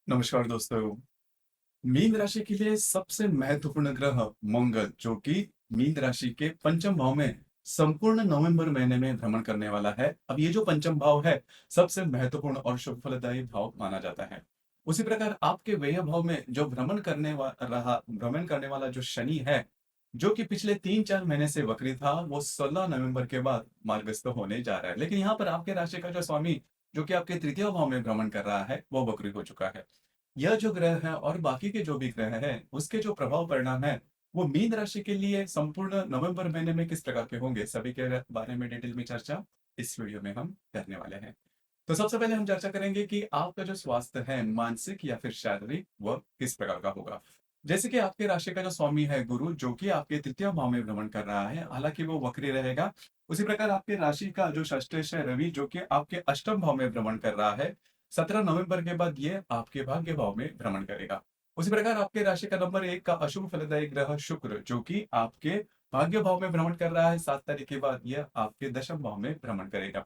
नमस्कार दोस्तों। मीन राशि के लिए सबसे महत्वपूर्ण ग्रह मंगल, जो कि मीन राशि के पंचम भाव में संपूर्ण नवंबर महीने में भ्रमण करने वाला है। अब ये जो पंचम भाव है, सबसे महत्वपूर्ण और शुभ फलदायी भाव माना जाता है। उसी प्रकार आपके व्यय भाव में जो भ्रमण करने वाला जो शनि है, जो कि पिछले 3-4 महीने से वक्री था, वो 16 नवंबर के बाद मार्गस्थ होने जा रहा है। लेकिन यहाँ पर आपके राशि का जो स्वामी, जो कि आपके तृतीय भाव में भ्रमण कर रहा है, वो वक्री हो चुका है। यह जो ग्रह है और बाकी के जो भी ग्रह हैं, उसके जो प्रभाव परिणाम है, वो मीन राशि के लिए संपूर्ण नवंबर महीने में किस प्रकार के होंगे, सभी के बारे में डिटेल में चर्चा इस वीडियो में हम करने वाले हैं। तो सबसे पहले हम चर्चा करेंगे कि आपका जो स्वास्थ्य है, मानसिक या फिर शारीरिक, वह किस प्रकार का होगा। जैसे कि आपके राशि का जो स्वामी है गुरु, जो कि आपके तृतीय भाव में भ्रमण कर रहा है, हालांकि वो वक्री रहेगा। उसी प्रकार आपके राशि का जो षष्ठेश है रवि, जो कि आपके अष्टम भाव में भ्रमण कर रहा है, 17 नवंबर के बाद ये आपके भाग्य भाव में भ्रमण करेगा। उसी प्रकार आपके राशि का नंबर 1 का अशुभ फलदायी ग्रह शुक्र, जो कि आपके भाग्य भाव में भ्रमण कर रहा है, 7 तारीख के बाद यह आपके दशम भाव में भ्रमण करेगा।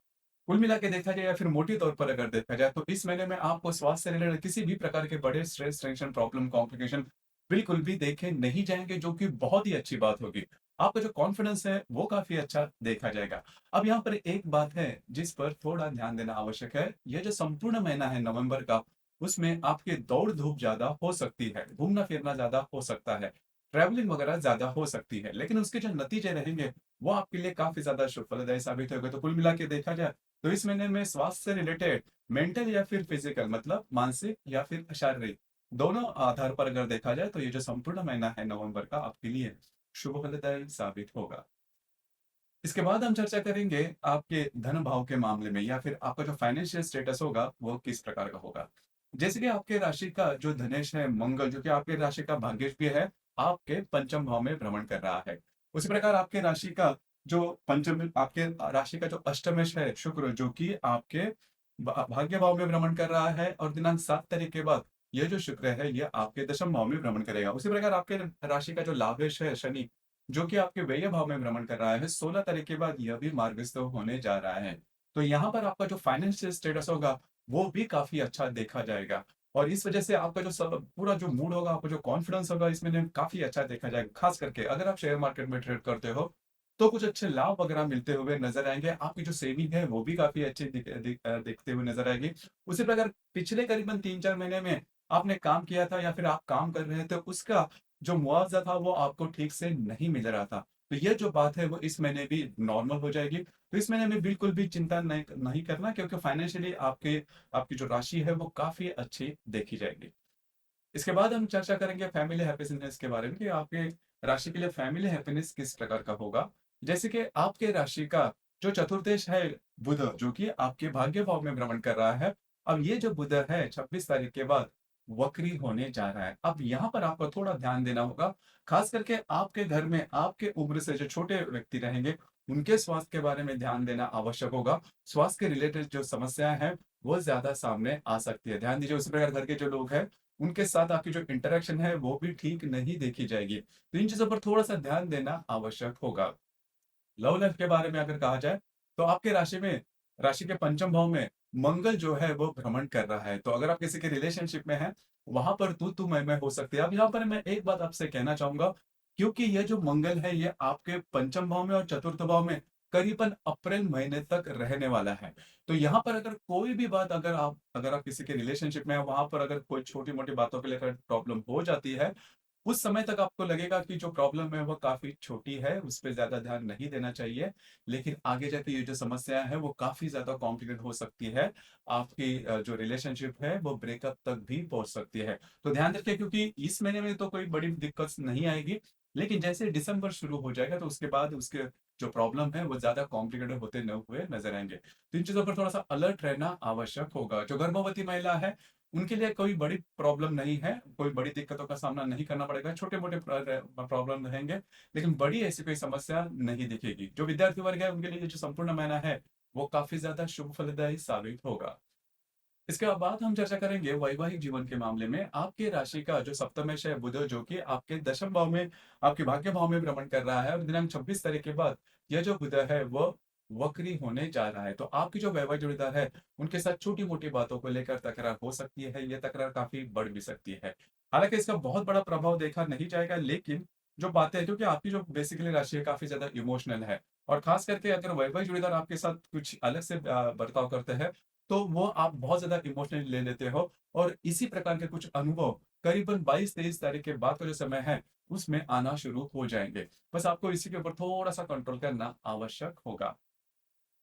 कुल मिला के देखा जाए या फिर मोटे तौर पर अगर देखा जाए, तो इस महीने में आपको स्वास्थ्य से रिलेटेड किसी भी प्रकार के बड़े स्ट्रेस, टेंशन, प्रॉब्लम, कॉम्प्लिकेशन बिल्कुल भी देखे नहीं जाएंगे, जो कि बहुत ही अच्छी बात होगी। आपका जो कॉन्फिडेंस है वो काफी अच्छा देखा जाएगा। अब यहाँ पर एक बात है जिस पर थोड़ा ध्यान देना आवश्यक है। यह जो संपूर्ण महीना है नवंबर का, उसमें आपके दौड़ धूप ज्यादा हो सकती है, घूमना फिरना ज्यादा हो सकता है, ट्रैवलिंग वगैरह ज्यादा हो सकती है, लेकिन उसके जो नतीजे रहेंगे वो आपके लिए काफी ज्यादा शुभ फलदायी साबित होगा। तो कुल मिला के देखा जाए, तो इस महीने में स्वास्थ्य से रिलेटेड मेंटल या फिर फिजिकल, मतलब मानसिक या फिर शारीरिक, दोनों आधार पर अगर देखा जाए, तो ये जो संपूर्ण महीना है नवंबर का आपके लिए शुभ फलदायी साबित होगा। इसके बाद हम चर्चा करेंगे आपके धन भाव के मामले में, या फिर आपका जो फाइनेंशियल स्टेटस होगा वो किस प्रकार का होगा। जैसे कि आपके राशि का जो धनेश है मंगल, जो कि आपके राशि का भाग्येश भी है, आपके पंचम भाव में भ्रमण कर रहा है। उसी प्रकार आपके राशि का जो पंचम आपके राशि का जो अष्टमेश है शुक्र, जो कि आपके भाग्य भाव में भ्रमण कर रहा है, और दिनांक 7 तारीख के बाद यह जो शुक्र है ये आपके दशम भाव में भ्रमण करेगा। उसी प्रकार आपके राशि का जो लाभेश है शनि, जो कि आपके व्यय भाव में भ्रमण कर रहा है, 16 तारीख के बाद यह भी मार्गस्थ होने जा रहा है। तो यहाँ पर आपका जो फाइनेंशियल स्टेटस होगा वो भी काफी अच्छा देखा जाएगा, और इस वजह से आपका जो सब पूरा जो मूड होगा, आपका जो कॉन्फिडेंस होगा, इसमें काफी अच्छा देखा जाएगा। खास करके अगर आप शेयर मार्केट में ट्रेड करते हो, तो कुछ अच्छे लाभ वगैरह मिलते हुए नजर आएंगे। आपकी जो सेविंग है वो भी काफी अच्छी दिखते हुए नजर आएगी। उसी प्रकार पिछले करीबन 3-4 महीने में आपने काम किया था या फिर आप काम कर रहे थे, उसका जो मुआवजा था वो आपको ठीक से नहीं मिल रहा था। तो ये जो बात है वो इस महीने भी नॉर्मल हो जाएगी। तो इस महीने में बिल्कुल भी चिंता नहीं नहीं करना, क्योंकि फाइनेंशियली आपके आपकी जो राशि है वो काफी अच्छी देखी जाएगी। इसके बाद हम चर्चा करेंगे फैमिली हैप्पीनेस के बारे में, कि आपके राशि के लिए फैमिली हैप्पीनेस किस प्रकार का होगा। जैसे कि आपके राशि का जो चतुर्देश है बुध, जो कि आपके भाग्य भाव में भ्रमण कर रहा है। अब ये जो बुध है 26 तारीख के बाद वक्री होने जा रहा है। अब यहाँ पर आपको थोड़ा ध्यान देना होगा, खास करके आपके घर में आपके उम्र से जो छोटे व्यक्ति रहेंगे, उनके स्वास्थ्य के बारे में ध्यान देना आवश्यक होगा। स्वास्थ्य के रिलेटेड जो समस्याएं हैं वो ज्यादा सामने आ सकती है, ध्यान दीजिए। उसी प्रकार घर के जो लोग हैं, उनके साथ आपकी जो इंटरेक्शन है वो भी ठीक नहीं देखी जाएगी। तो इन चीजों पर थोड़ा सा ध्यान देना आवश्यक होगा। लव लाइफ के बारे में अगर कहा जाए, तो आपके राशि में, राशि के पंचम भाव में मंगल जो है वो भ्रमण कर रहा है। तो अगर आप किसी के रिलेशनशिप में हैं, वहां पर तू मैं हो सकती है। अब यहाँ पर मैं एक बात आपसे कहना चाहूंगा, क्योंकि यह जो मंगल है ये आपके पंचम भाव में और चतुर्थ भाव में करीबन अप्रैल महीने तक रहने वाला है। तो यहाँ पर अगर कोई भी बात, अगर आप किसी के रिलेशनशिप में है, वहां पर अगर कोई छोटी मोटी बातों के लेकर प्रॉब्लम हो जाती है, उस समय तक आपको लगेगा कि जो प्रॉब्लम है वो काफी छोटी है, उस पर ज्यादा ध्यान नहीं देना चाहिए। लेकिन आगे जाके ये जो समस्या है वो काफी ज्यादा कॉम्प्लिकेट हो सकती है। आपकी जो रिलेशनशिप है वो ब्रेकअप तक भी पहुंच सकती है। तो ध्यान रखिए, क्योंकि इस महीने में तो कोई बड़ी दिक्कत नहीं आएगी, लेकिन जैसे दिसंबर शुरू हो जाएगा, तो उसके बाद उसके जो प्रॉब्लम है वो ज्यादा कॉम्प्लिकेटेड होते न हुए नजर आएंगे। तो इन चीजों पर थोड़ा सा अलर्ट रहना आवश्यक होगा। जो गर्भवती महिला है, उनके लिए कोई बड़ी प्रॉब्लम नहीं है, कोई बड़ी दिक्कतों का सामना नहीं करना पड़ेगा, छोटे मोटे प्रॉब्लम रहेंगे, लेकिन बड़ी ऐसी कोई समस्या नहीं दिखेगी। जो विद्यार्थी वर्ग है उनके लिए ये जो संपूर्ण महीना है वो काफी ज्यादा शुभ फलदायी साबित होगा। इसके बाद हम चर्चा करेंगे वैवाहिक जीवन के मामले में। आपके राशि का जो सप्तमेश है बुध, जो कि आपके दशम भाव में, आपके भाग्य भाव में भ्रमण कर रहा है, और दिनांक 26 तारीख के बाद यह जो बुध है वो वक्री होने जा रहा है। तो आपकी जो वैवाहिक जोड़ीदार है, उनके साथ छोटी-मोटी बातों को लेकर तकरार हो सकती है, ये तकरार काफ़ी बढ़ भी सकती है। हालाँकि इसका बहुत बड़ा प्रभाव देखा नहीं जाएगा, लेकिन जो बातें हैं क्योंकि आपकी जो बेसिकली राशि है काफ़ी ज़्यादा इमोशनल है और ख़ास करके अगर वैवाहिक जोड़ीदार आपके साथ कुछ अलग से बर्ताव करते हैं, तो वो आप बहुत ज़्यादा इमोशनली ले लेते हो और इसी प्रकार के कुछ अनुभव करीबन 22-23 तारीख के बाद का जो समय है, उसमें आना शुरू हो जाएँगे। बस आपको इसी के ऊपर थोड़ा-सा कंट्रोल करना आवश्यक होगा।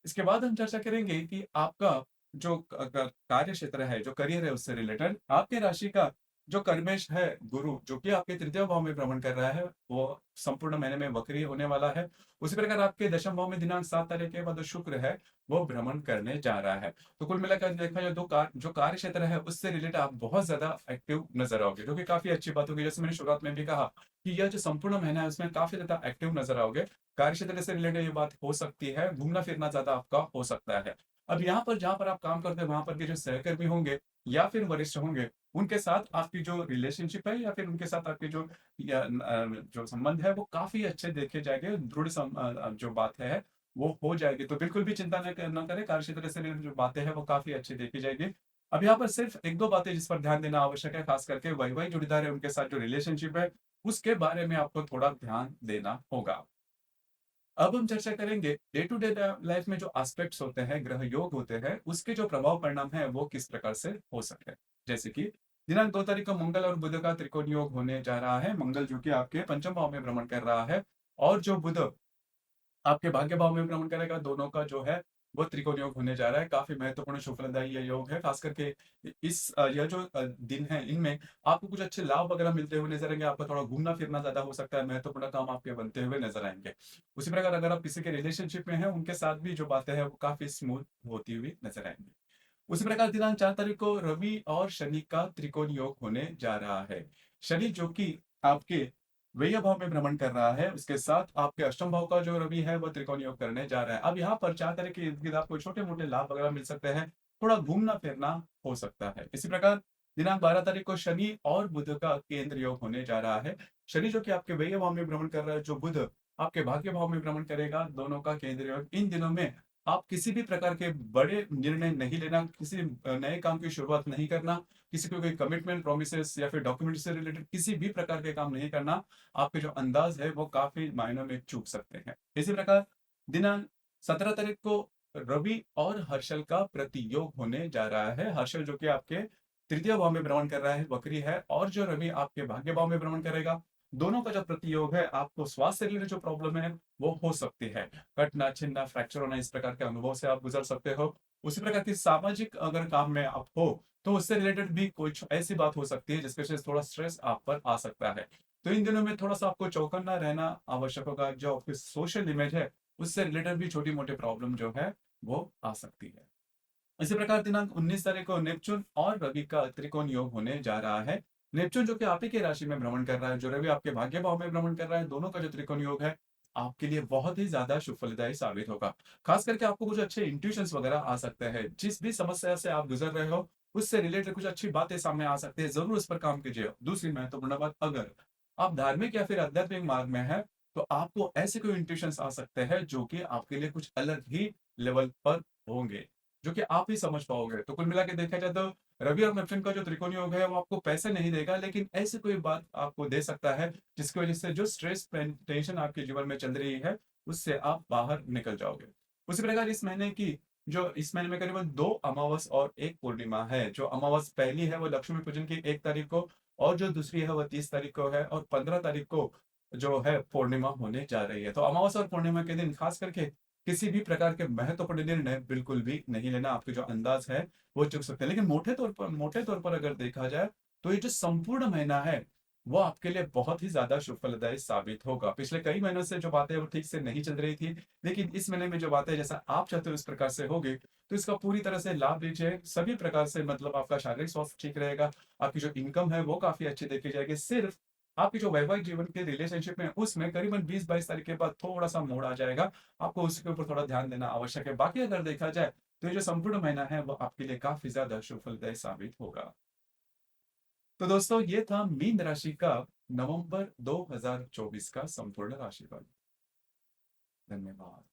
इसके बाद हम चर्चा करेंगे कि आपका जो कार्य क्षेत्र है, जो करियर है उससे रिलेटेड आपकी राशि का जो कर्मेश है गुरु, जो कि आपके तृतीय भाव में भ्रमण कर रहा है, वो संपूर्ण महीने में वक्री होने वाला है। उसी प्रकार आपके दशम भाव में दिनांक 7 तारीख के बाद जो शुक्र है, वो भ्रमण करने जा रहा है। तो कुल मिलाकर देखा जाए तो जो कार्य क्षेत्र है उससे रिलेटेड आप बहुत ज़्यादा एक्टिव नज़र आओगे, जो कि काफ़ी अच्छी बात होगी। जैसे मैंने शुरुआत में भी कहा कि यह जो संपूर्ण महीना है उसमें काफ़ी ज़्यादा एक्टिव नज़र आओगे। कार्य क्षेत्र से रिलेटेड ये बात हो सकती है, घूमना-फिरना ज़्यादा आपका हो सकता है। अब यहाँ पर जहाँ पर आप काम करते हैं, वहाँ पर के जो सहकर्मी होंगे या फिर वरिष्ठ होंगे, उनके साथ आपकी जो रिलेशनशिप है या फिर उनके साथ आपके जो जो संबंध है, वो काफ़ी अच्छे देखे जाएँगे, जो बात है, वो हो जाएगी। तो बिल्कुल भी चिंता ना करें, कार्य क्षेत्र से रिलेटेड जो बातें हैं, वो काफ़ी अच्छी देखी जाएगी। अब यहाँ पर सिर्फ़ 1-2 बातें जिस पर ध्यान देना आवश्यक है, ख़ास करके वैवाहिक जोड़ीदार है, उनके साथ जो रिलेशनशिप है, उसके बारे में आपको थोड़ा ध्यान देना होगा। अब हम चर्चा करेंगे डे टू डे लाइफ में जो एस्पेक्ट्स होते हैं, ग्रह योग होते हैं, उसके जो प्रभाव परिणाम है वो किस प्रकार से हो सकते हैं। जैसे कि दिनांक 2 तारीख को मंगल और बुध का त्रिकोण योग होने जा रहा है। मंगल जो कि आपके पंचम भाव में भ्रमण कर रहा है और जो बुध आपके भाग्य भाव में भ्रमण करेगा, दोनों का जो है वो त्रिकोण योग होने जा रहा है। काफ़ी महत्वपूर्ण शुभफलदायी ये योग है, ख़ास करके यह जो दिन है, इनमें आपको कुछ अच्छे लाभ वगैरह मिलते हुए नज़र आएँगे, आपका थोड़ा घूमना-फिरना ज़्यादा हो सकता है, महत्वपूर्ण काम आपके बनते हुए नज़र आएँगे। उसी प्रकार अगर आप किसी के रिलेशनशिप में हैं, उनके साथ भी जो बातें हैं, वो काफ़ी स्मूथ होती हुई नज़र आएँगी। उसी प्रकार दिनांक 4 तारीख को रवि और शनि का त्रिकोण योग होने जा रहा है। शनि जो कि आपके व्यय भाव में भ्रमण कर रहा है, उसके साथ आपके अष्टम भाव का जो रवि है, वो त्रिकोण योग करने जा रहा है। अब यहाँ पर 4 तारीख के इर्द-गिर्द आपको छोटे-मोटे लाभ वगैरह मिल सकते हैं, थोड़ा घूमना-फिरना हो सकता है। इसी प्रकार दिनांक 12 तारीख को शनि और बुध का केंद्र योग होने जा रहा है। शनि जो कि आपके व्यय भाव में भ्रमण कर रहा है, जो बुध आपके भाग्य भाव में भ्रमण करेगा, दोनों का केंद्र योग इन दिनों में आप किसी भी प्रकार के बड़े निर्णय नहीं लेना, किसी नए काम की शुरुआत नहीं करना, किसी को कोई कमिटमेंट, प्रोमिसेस या फिर डॉक्यूमेंट से रिलेटेड किसी भी प्रकार के काम नहीं करना। आपके जो अंदाज़ है वो काफ़ी मायनों में चूक सकते हैं। इसी प्रकार दिनांक 17 तारीख को रवि और हर्षल का प्रतियोग होने जा रहा है। हर्षल जो कि आपके तृतीय भाव में भ्रमण कर रहा है, वक्री है और जो रवि आपके भाग्य भाव में भ्रमण करेगा। दोनों का जो प्रतियोग है, आपको स्वास्थ्य से रिलेटेड जो प्रॉब्लम है, वो हो सकती है। कटना, छिलना, फ्रैक्चर होना इस प्रकार के अनुभव से आप गुज़र सकते हो। उसी प्रकार की सामाजिक अगर काम में आप हो, तो उससे रिलेटेड भी कुछ ऐसी बात हो सकती है जिसकी वजह से थोड़ा स्ट्रेस आप पर आ सकता है। तो इन दिनों में थोड़ा-सा आपको चौकन्ना रहना आवश्यक होगा। जो आपकी सोशल इमेज है, उससे रिलेटेड भी छोटी-मोटी प्रॉब्लम जो है, वो आ सकती है। इसी प्रकार दिनांक 19 तारीख को नेपच्यून और रवि का त्रिकोण योग होने जा रहा है। नेपच्यून जो कि आप ही की राशि में भ्रमण कर रहा है, जो रवि आपके भाग्य भाव में भ्रमण कर रहा है, दोनों का जो त्रिकोण योग है, आपके लिए बहुत ही ज़्यादा शुभ फलदायी साबित होगा। खास करके आपको कुछ अच्छे इंट्यूशंस वगैरह आ सकते हैं। जिस भी समस्या से आप गुज़र रहे हो, उससे रिलेटेड कुछ अच्छी बातें सामने आ सकती है, ज़रूर उस पर काम कीजिए। दूसरी महत्वपूर्ण बात, अगर आप धार्मिक या फिर आध्यात्मिक मार्ग में हैं, तो आपको ऐसे कोई इंट्यूशंस आ सकते हैं, जो कि आपके लिए कुछ अलग ही लेवल पर होंगे। जो कि आप ही समझ पाओगे। तो कुल मिला के देखा जाए तो रवि और नेपच्यून का जो त्रिकोण योग है वो आपको पैसे नहीं देगा, लेकिन ऐसी कोई बात आपको दे सकता है जिसकी वज़ह से जो स्ट्रेस टेंशन आपके जीवन में चल रही है, उससे आप बाहर निकल जाओगे। उसी प्रकार इस महीने में करीबन 2 अमावस और 1 पूर्णिमा है। जो अमावस पहली है वो लक्ष्मी पूजन की 1 तारीख को और जो दूसरी है वो 30 तारीख को है और 15 तारीख को जो है पूर्णिमा होने जा रही है। तो अमावस और पूर्णिमा के दिन खास करके किसी भी प्रकार के महत्वपूर्ण निर्णय बिल्कुल भी नहीं लेना, आपके जो अंदाज़ है, वो चूक सकते हैं। लेकिन मोटे तौर पर अगर देखा जाए, तो ये जो संपूर्ण महीना है, वो आपके लिए बहुत ही ज़्यादा शुभ फलदायी साबित होगा। पिछले कई महीनों से जो बातें वो ठीक से नहीं चल रही थी, लेकिन इस महीने में जो बातें जैसा आप चाहते हो इस प्रकार से होगी, तो इसका पूरी तरह से लाभ लीजिए। सभी प्रकार से मतलब आपका शारीरिक स्वास्थ्य ठीक रहेगा, आपकी जो इनकम है, वो काफ़ी अच्छी देखी जाएगी। सिर्फ़ आपकी जो वैवाहिक जीवन के रिलेशनशिप में, उसमें करीबन 20-22 तारीख के बाद थोड़ा-सा मोड़ आ जाएगा। आपको उसके ऊपर थोड़ा ध्यान देना आवश्यक है। बाकी अगर देखा जाए, तो ये जो संपूर्ण महीना है, वो आपके लिए काफ़ी ज़्यादा शुभ फलदायी साबित होगा। तो दोस्तों, ये था मीन राशि का नवंबर 2024 का संपूर्ण राशिफल। धन्यवाद।